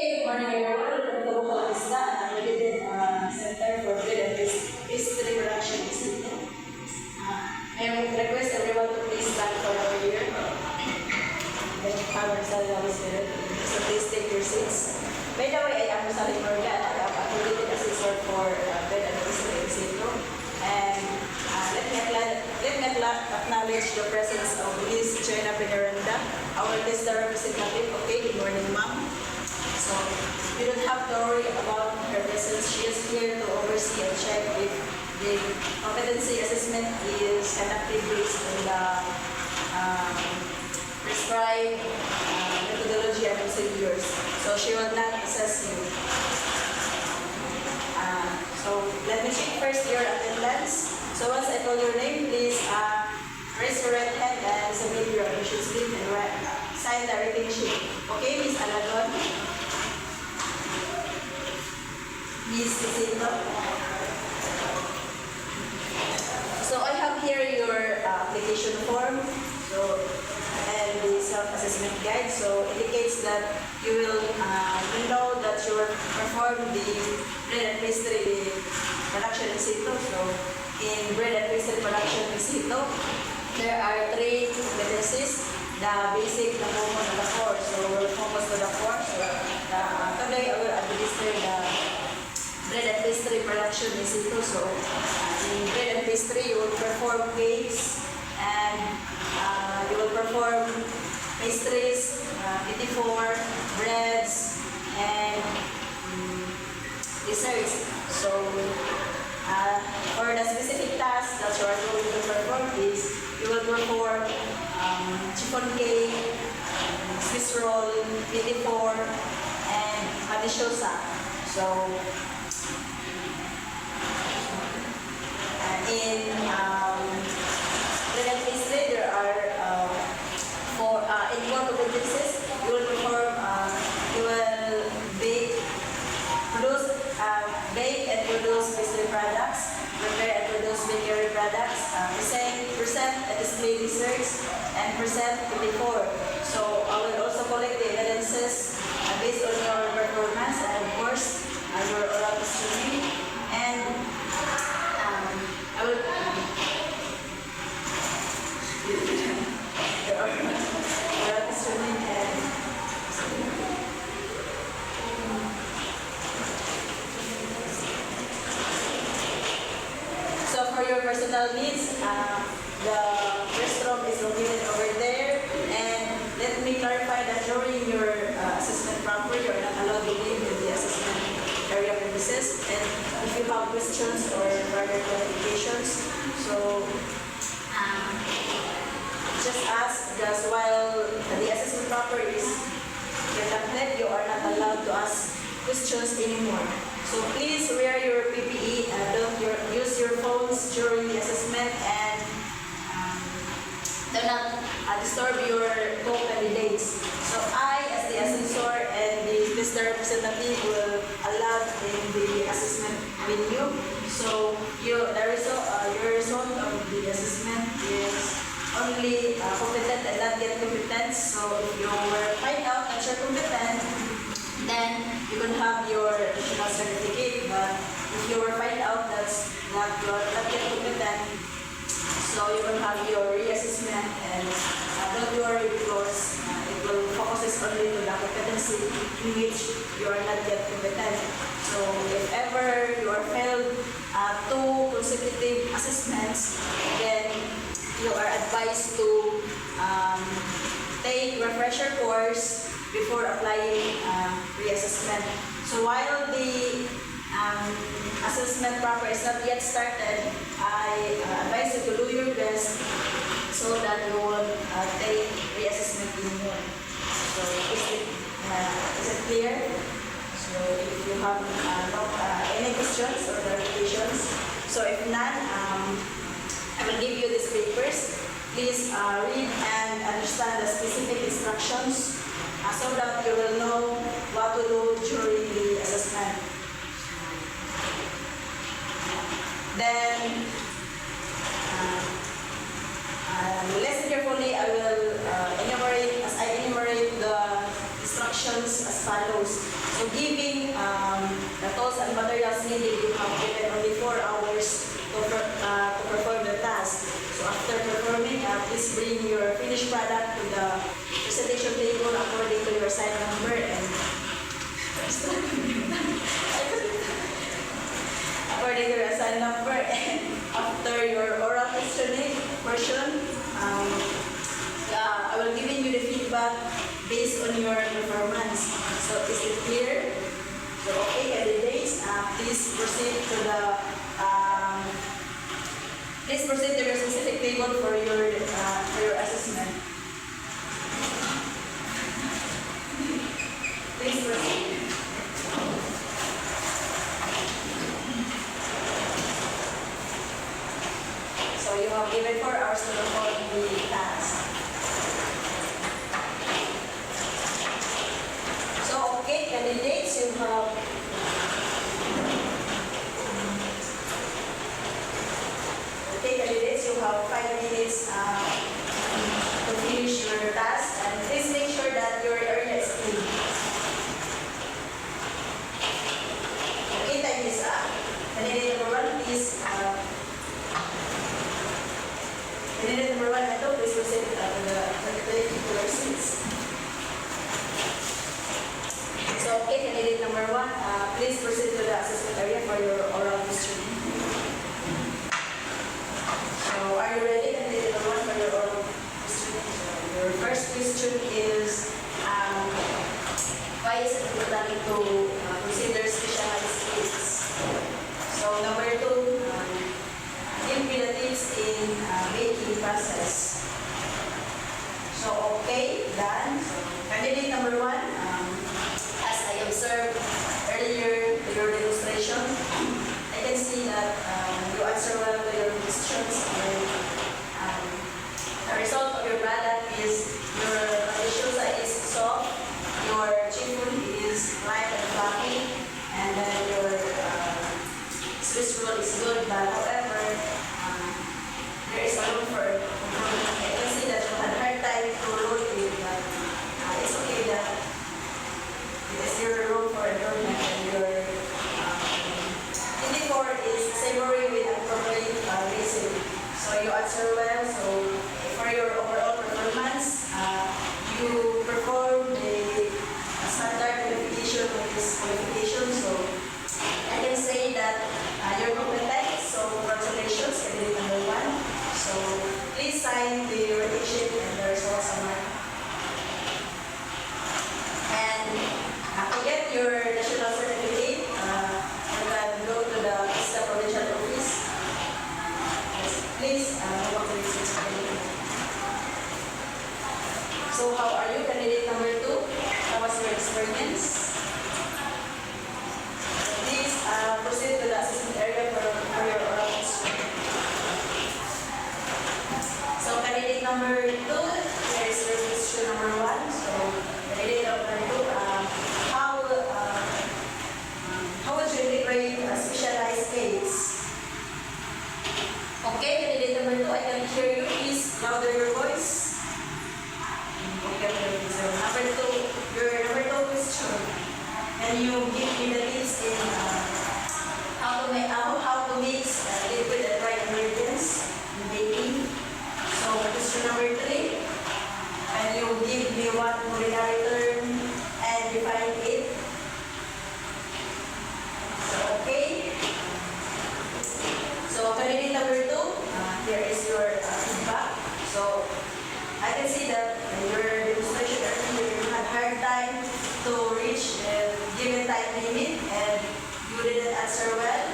Hey, good morning everyone. Welcome to Bukal Isla, an accredited center for food and pastry production in Sydney. I would request everyone to please stand for our year. Then have ourselves here. So please take your seats. By the way, I am ROSALIE, MORGA, and I am accredited assessor for food and pastry in Sydney. And let me acknowledge the presence of Ms. Joanna Penaranda, our TESDA representative. Okay, good morning, ma'am. So you don't have to worry about her presence. She is here to oversee and check if the competency assessment is conducted based on the prescribed methodology and procedures. So she will not assess you. So let me check first your attendance. So once I call your name, please raise your right hand and submit your admission slip and sign the writing sheet. Okay, Ms. Alagon? Ms. Isidro? So I have here your application form and the self-assessment guide. So indicates that you will know that you will perform the bread and pastry production in situ. So in bread and pastry production in situ, there are 3 competencies. The basic, the common, and the core. So we'll focus on the core. So today I will administer the bread and pastry production in situ. So in bread and pastry, you will perform cakes and you will perform pastries, 54 breads, and desserts. So for the specific task that you are going to perform is you will perform chiffon cake, Swiss roll, 54, and panisyosa. So in bread and pastry, there are four competencies. You will perform, you will bake and produce pastry products, prepare and produce bakery products, present and display desserts, and present 54. So I will also collect the evidences based on your performance and of course your oral testimony. And I will oral testimony and so for your personal needs, the restroom is located over there. And let me clarify that during your assessment proper, you are not allowed to leave in the assessment area premises. And if you have questions or further clarifications, so just ask, because while the assessment proper is conducted, you are not allowed to ask questions anymore. So please wear your PPE and don't use your phones during the assessment, and do not disturb your co-candidates. So I, as the assessor and the TESDA representative, will allow in the assessment venue. So your result of the assessment is only competent and not yet competent. So if you were find out that you're competent, then you can have your additional certificate. But if you were find out that's not you're not yet competent, so you can have your reassessment, and don't worry because it will focus only to the competency in which you are not yet competent. So if ever you are failed 2 consecutive assessments, then you are advised to take refresher course before applying reassessment. So while the assessment proper is not yet started, I advise you to do your best so that you will take reassessment in June. So is it clear? So if you have any questions or clarifications, so if not, I will give you these papers. Please read and understand the specific instructions so that you will know what to do during the assessment. Then, listen carefully. I will enumerate the instructions actions as follows. So giving the tools and materials needed, you have given only 4 hours to perform the task. So after performing, please bring your finished product to the presentation table according to your sign number and according to your sign number, and after your oral questioning portion, I will give you the feedback based on your performance. So is it clear? So okay, candidates, please proceed to the specific table for your assessment. Please proceed. So you have given 4 hours to perform the task. So okay, candidates, you have you have 5 minutes to finish your task, and please make sure that your area is clean. Okay, time is up. Candidate number 1, please. Candidate number 1, please proceed to the seats. So, okay, candidate number 1, please proceed to the assessment area for your oral history. So, are you ready, candidate number 1, for your oral history? So, your first question is, why is it important to consider specialized skills? So, number 2, give me the tips in baking process. So, okay, done. So, candidate number 1, as I observed earlier to your demonstration, I can see that you answer well to your questions, and the result of your product is your patisyosa is soft, your chiffon is light and fluffy, and then your Swiss roll is good, but however, there is a room for improvement. I can see that you had a hard time to roll it, but it's okay that it is your room for improvement, and your TD4 is savory with appropriate reason. So you answer well. So for your overall performance, you perform the standard qualification of this qualification. So I can say that you're competent. So congratulations, candidate number 1. So please sign the rating sheet and the results summary. And to get your national certificate, you can go to the provincial office. Please walk to this experience. So how are you, candidate number 2? How was your experience? Please proceed to the assessment area for your oral history. So candidate number 2, here is your question number 1. So candidate number 2, how would you integrate a specialized case? Okay, candidate number 2, I can hear you. Please louder your voice. Okay, so your number 2 question. Can you give me the tips in how to mix liquid and dry ingredients in baking? So question number 3, can you give me one culinary term and define it? So okay. So candidate number 2, here is your feedback. So I can see that your demonstration earlier, you had a hard time to reach the given time limit, and you didn't answer well.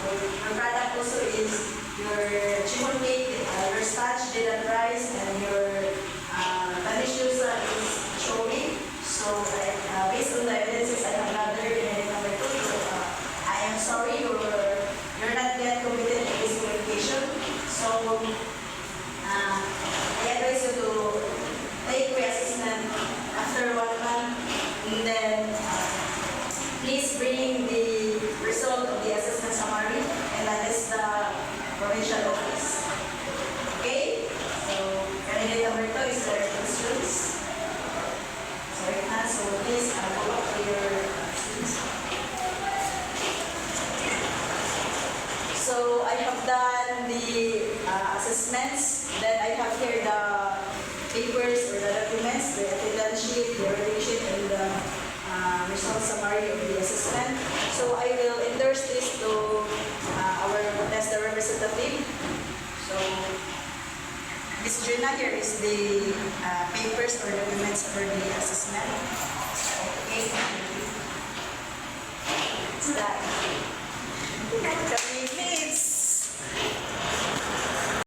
So your product also is your chiffon cake, your sponge didn't rise, and your patisyosa is showy. So based on the evidences I have gathered in candidate number 2, so I am sorry you're not yet committed to this qualification. So I advise you to take pre-assessment after 1 month, and then please bring the result of the assessment summary, and that is the provincial office. Okay? So candidate assessments. Then I have here the papers or the documents, the attendance sheet, the rating sheet, and the result summary of the assessment. So I will endorse this to our TESDA representative. So this journal here is the papers or documents for the